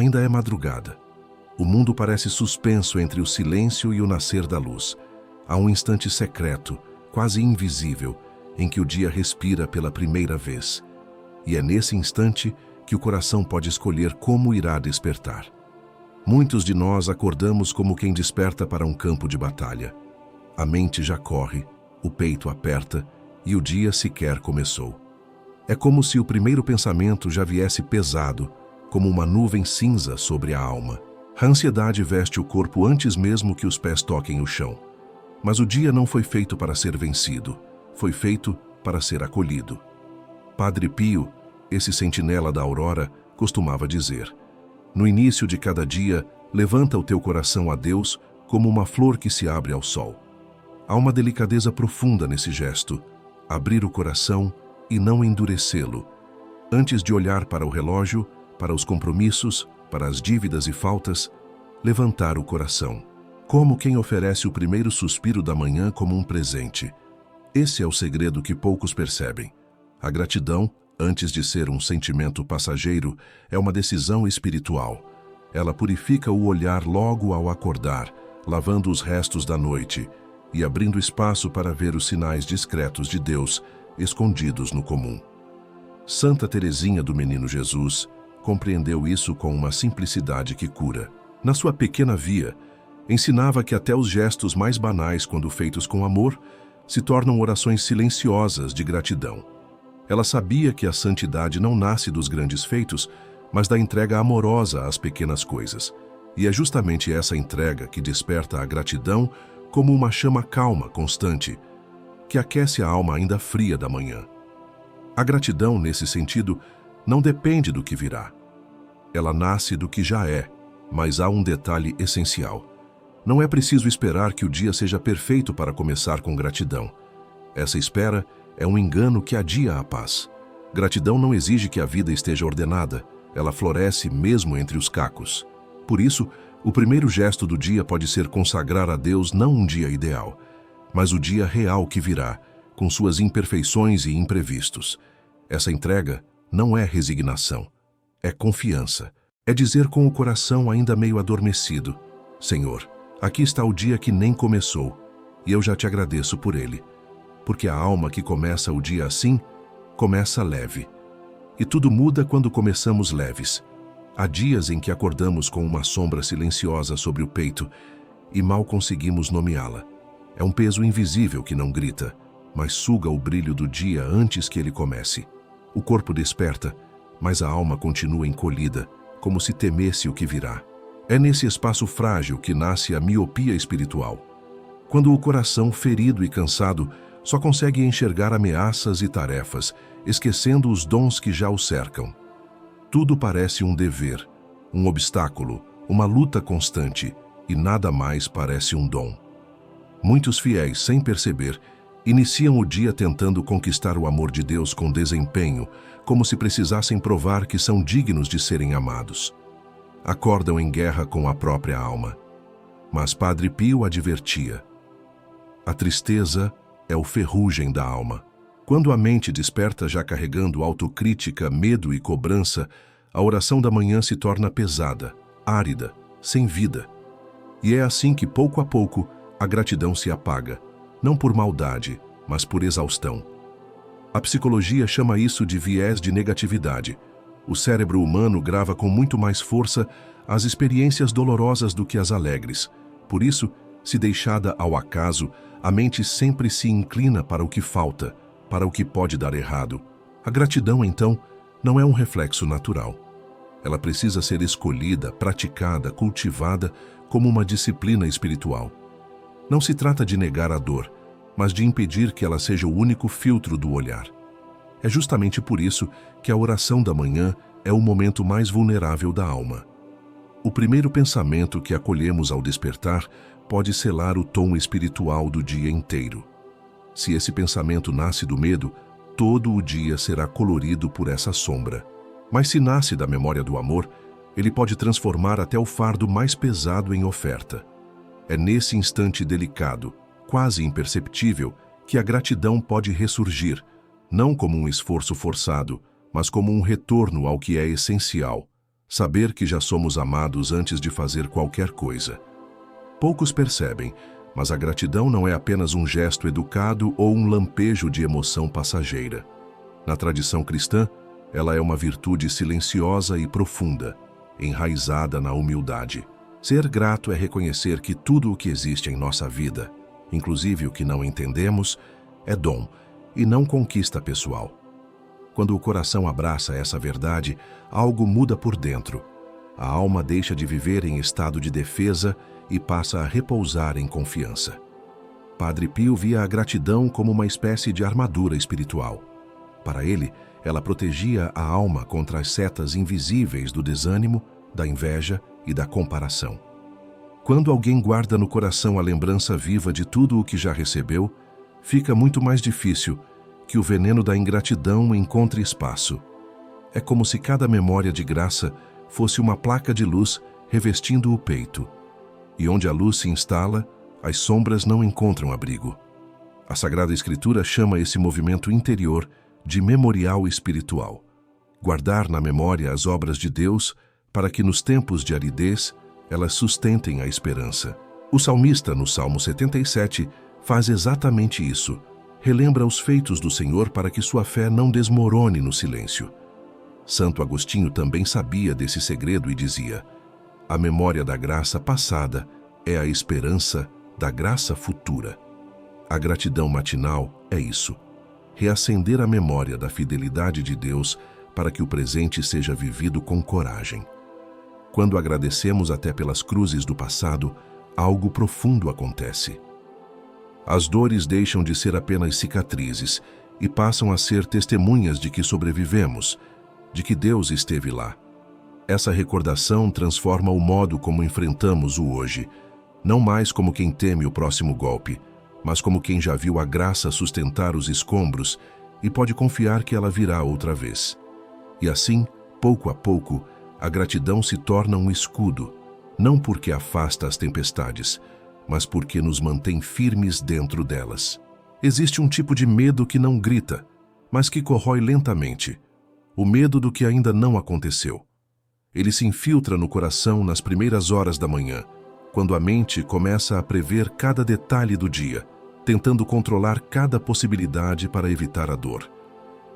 Ainda é madrugada. O mundo parece suspenso entre o silêncio e o nascer da luz. Há um instante secreto, quase invisível, em que o dia respira pela primeira vez. E é nesse instante que o coração pode escolher como irá despertar. Muitos de nós acordamos como quem desperta para um campo de batalha. A mente já corre, o peito aperta e o dia sequer começou. É como se o primeiro pensamento já viesse pesado, como uma nuvem cinza sobre a alma. A ansiedade veste o corpo antes mesmo que os pés toquem o chão. Mas o dia não foi feito para ser vencido, foi feito para ser acolhido. Padre Pio, esse sentinela da aurora, costumava dizer: no início de cada dia, levanta o teu coração a Deus como uma flor que se abre ao sol. Há uma delicadeza profunda nesse gesto, abrir o coração e não endurecê-lo. Antes de olhar para o relógio, para os compromissos, para as dívidas e faltas, levantar o coração, como quem oferece o primeiro suspiro da manhã como um presente. Esse é o segredo que poucos percebem. A gratidão, antes de ser um sentimento passageiro, é uma decisão espiritual. Ela purifica o olhar logo ao acordar, lavando os restos da noite e abrindo espaço para ver os sinais discretos de Deus escondidos no comum. Santa Teresinha do Menino Jesus compreendeu isso com uma simplicidade que cura. Na sua pequena via, ensinava que até os gestos mais banais, quando feitos com amor, se tornam orações silenciosas de gratidão. Ela sabia que a santidade não nasce dos grandes feitos, mas da entrega amorosa às pequenas coisas. E é justamente essa entrega que desperta a gratidão como uma chama calma, constante, que aquece a alma ainda fria da manhã. A gratidão, nesse sentido, não depende do que virá. Ela nasce do que já é, mas há um detalhe essencial. Não é preciso esperar que o dia seja perfeito para começar com gratidão. Essa espera é um engano que adia a paz. Gratidão não exige que a vida esteja ordenada, ela floresce mesmo entre os cacos. Por isso, o primeiro gesto do dia pode ser consagrar a Deus não um dia ideal, mas o dia real que virá, com suas imperfeições e imprevistos. Essa entrega não é resignação, é confiança. É dizer com o coração ainda meio adormecido: Senhor, aqui está o dia que nem começou, e eu já te agradeço por ele. Porque a alma que começa o dia assim, começa leve. E tudo muda quando começamos leves. Há dias em que acordamos com uma sombra silenciosa sobre o peito e mal conseguimos nomeá-la. É um peso invisível que não grita, mas suga o brilho do dia antes que ele comece. O corpo desperta, mas a alma continua encolhida, como se temesse o que virá. É nesse espaço frágil que nasce a miopia espiritual. Quando o coração, ferido e cansado, só consegue enxergar ameaças e tarefas, esquecendo os dons que já o cercam. Tudo parece um dever, um obstáculo, uma luta constante, e nada mais parece um dom. Muitos fiéis, sem perceber, iniciam o dia tentando conquistar o amor de Deus com desempenho, como se precisassem provar que são dignos de serem amados. Acordam em guerra com a própria alma. Mas Padre Pio advertia: a tristeza é o ferrugem da alma. Quando a mente desperta já carregando autocrítica, medo e cobrança, a oração da manhã se torna pesada, árida, sem vida. E é assim que, pouco a pouco, a gratidão se apaga, não por maldade, mas por exaustão. A psicologia chama isso de viés de negatividade. O cérebro humano grava com muito mais força as experiências dolorosas do que as alegres. Por isso, se deixada ao acaso, a mente sempre se inclina para o que falta, para o que pode dar errado. A gratidão, então, não é um reflexo natural. Ela precisa ser escolhida, praticada, cultivada como uma disciplina espiritual. Não se trata de negar a dor, mas de impedir que ela seja o único filtro do olhar. É justamente por isso que a oração da manhã é o momento mais vulnerável da alma. O primeiro pensamento que acolhemos ao despertar pode selar o tom espiritual do dia inteiro. Se esse pensamento nasce do medo, todo o dia será colorido por essa sombra. Mas se nasce da memória do amor, ele pode transformar até o fardo mais pesado em oferta. É nesse instante delicado, quase imperceptível, que a gratidão pode ressurgir, não como um esforço forçado, mas como um retorno ao que é essencial: Saber que já somos amados antes de fazer qualquer coisa. Poucos percebem, mas a gratidão não é apenas um gesto educado ou um lampejo de emoção passageira. Na tradição cristã, ela é uma virtude silenciosa e profunda, enraizada na humildade. Ser grato é reconhecer que tudo o que existe em nossa vida, inclusive o que não entendemos, é dom e não conquista pessoal. Quando o coração abraça essa verdade, algo muda por dentro. A alma deixa de viver em estado de defesa e passa a repousar em confiança. Padre Pio via a gratidão como uma espécie de armadura espiritual. Para ele, ela protegia a alma contra as setas invisíveis do desânimo, da inveja e da comparação. Quando alguém guarda no coração a lembrança viva de tudo o que já recebeu, fica muito mais difícil que o veneno da ingratidão encontre espaço. É como se cada memória de graça fosse uma placa de luz revestindo o peito. E onde a luz se instala, as sombras não encontram abrigo. A Sagrada Escritura chama esse movimento interior de memorial espiritual. Guardar na memória as obras de Deus para que nos tempos de aridez elas sustentem a esperança. O salmista, no Salmo 77, faz exatamente isso. Relembra os feitos do Senhor para que sua fé não desmorone no silêncio. Santo Agostinho também sabia desse segredo e dizia: a memória da graça passada é a esperança da graça futura. A gratidão matinal é isso: reacender a memória da fidelidade de Deus para que o presente seja vivido com coragem. Quando agradecemos até pelas cruzes do passado, algo profundo acontece. As dores deixam de ser apenas cicatrizes e passam a ser testemunhas de que sobrevivemos, de que Deus esteve lá. Essa recordação transforma o modo como enfrentamos o hoje, não mais como quem teme o próximo golpe, mas como quem já viu a graça sustentar os escombros e pode confiar que ela virá outra vez. E assim, pouco a pouco, a gratidão se torna um escudo, não porque afasta as tempestades, mas porque nos mantém firmes dentro delas. Existe um tipo de medo que não grita, mas que corrói lentamente. O medo do que ainda não aconteceu. Ele se infiltra no coração nas primeiras horas da manhã, quando a mente começa a prever cada detalhe do dia, tentando controlar cada possibilidade para evitar a dor.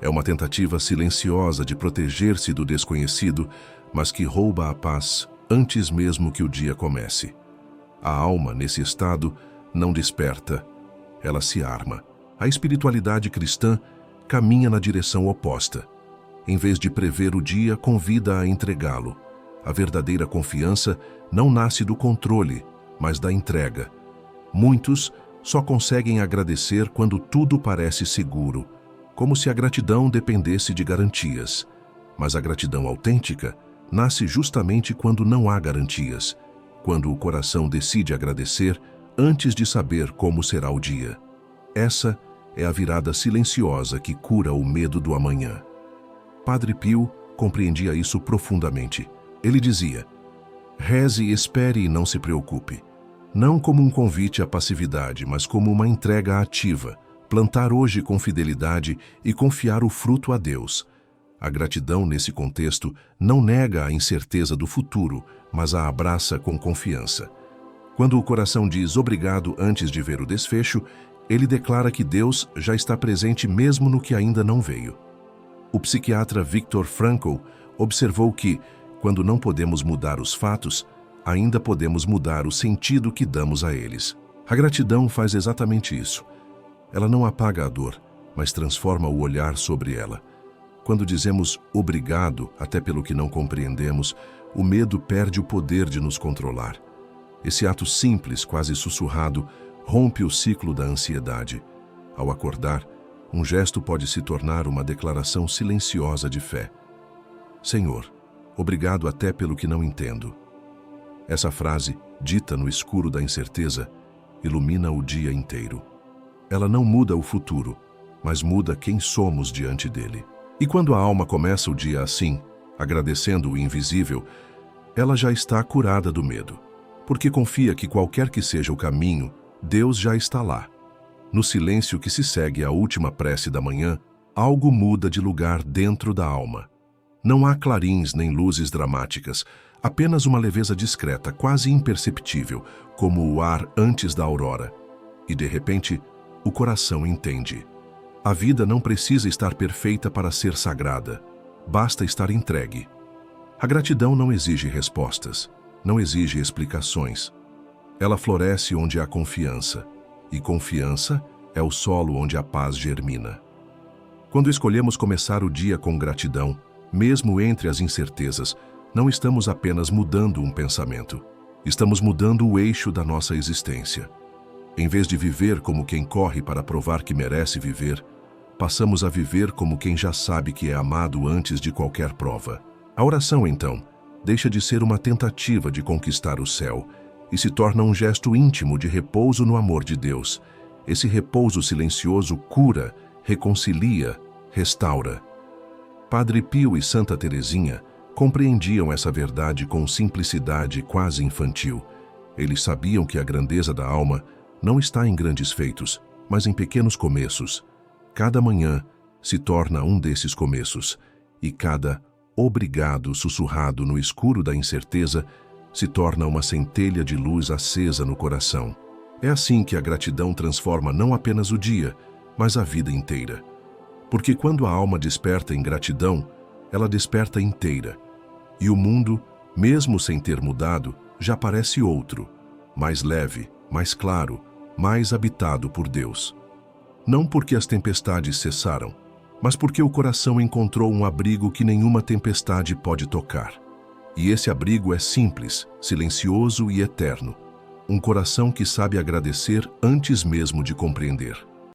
É uma tentativa silenciosa de proteger-se do desconhecido, mas que rouba a paz antes mesmo que o dia comece. A alma, nesse estado, não desperta, ela se arma. A espiritualidade cristã caminha na direção oposta. Em vez de prever o dia, convida a entregá-lo. A verdadeira confiança não nasce do controle, mas da entrega. Muitos só conseguem agradecer quando tudo parece seguro, como se a gratidão dependesse de garantias. Mas a gratidão autêntica nasce justamente quando não há garantias, quando o coração decide agradecer antes de saber como será o dia. Essa é a virada silenciosa que cura o medo do amanhã. Padre Pio compreendia isso profundamente. Ele dizia: reze, espere e não se preocupe. Não como um convite à passividade, mas como uma entrega ativa. Plantar hoje com fidelidade e confiar o fruto a Deus. A gratidão, nesse contexto, não nega a incerteza do futuro, mas a abraça com confiança. Quando o coração diz obrigado antes de ver o desfecho, ele declara que Deus já está presente mesmo no que ainda não veio. O psiquiatra Viktor Frankl observou que, quando não podemos mudar os fatos, ainda podemos mudar o sentido que damos a eles. A gratidão faz exatamente isso. Ela não apaga a dor, mas transforma o olhar sobre ela. Quando dizemos obrigado, até pelo que não compreendemos, o medo perde o poder de nos controlar. Esse ato simples, quase sussurrado, rompe o ciclo da ansiedade. Ao acordar, um gesto pode se tornar uma declaração silenciosa de fé. Senhor, obrigado até pelo que não entendo. Essa frase, dita no escuro da incerteza, ilumina o dia inteiro. Ela não muda o futuro, mas muda quem somos diante dele. E quando a alma começa o dia assim, agradecendo o invisível, ela já está curada do medo, porque confia que qualquer que seja o caminho, Deus já está lá. No silêncio que se segue à última prece da manhã, algo muda de lugar dentro da alma. Não há clarins nem luzes dramáticas, apenas uma leveza discreta, quase imperceptível, como o ar antes da aurora. E, de repente, o coração entende. A vida não precisa estar perfeita para ser sagrada. Basta estar entregue. A gratidão não exige respostas, não exige explicações. Ela floresce onde há confiança, e confiança é o solo onde a paz germina. Quando escolhemos começar o dia com gratidão, mesmo entre as incertezas, não estamos apenas mudando um pensamento, estamos mudando o eixo da nossa existência. Em vez de viver como quem corre para provar que merece viver, passamos a viver como quem já sabe que é amado antes de qualquer prova. A oração, então, deixa de ser uma tentativa de conquistar o céu e se torna um gesto íntimo de repouso no amor de Deus. Esse repouso silencioso cura, reconcilia, restaura. Padre Pio e Santa Teresinha compreendiam essa verdade com simplicidade quase infantil. Eles sabiam que a grandeza da alma não está em grandes feitos, mas em pequenos começos. Cada manhã se torna um desses começos, e cada obrigado sussurrado no escuro da incerteza se torna uma centelha de luz acesa no coração. É assim que a gratidão transforma não apenas o dia, mas a vida inteira. Porque quando a alma desperta em gratidão, ela desperta inteira. E o mundo, mesmo sem ter mudado, já parece outro, mais leve, mais claro, mais habitado por Deus. Não porque as tempestades cessaram, mas porque o coração encontrou um abrigo que nenhuma tempestade pode tocar. E esse abrigo é simples, silencioso e eterno. Um coração que sabe agradecer antes mesmo de compreender.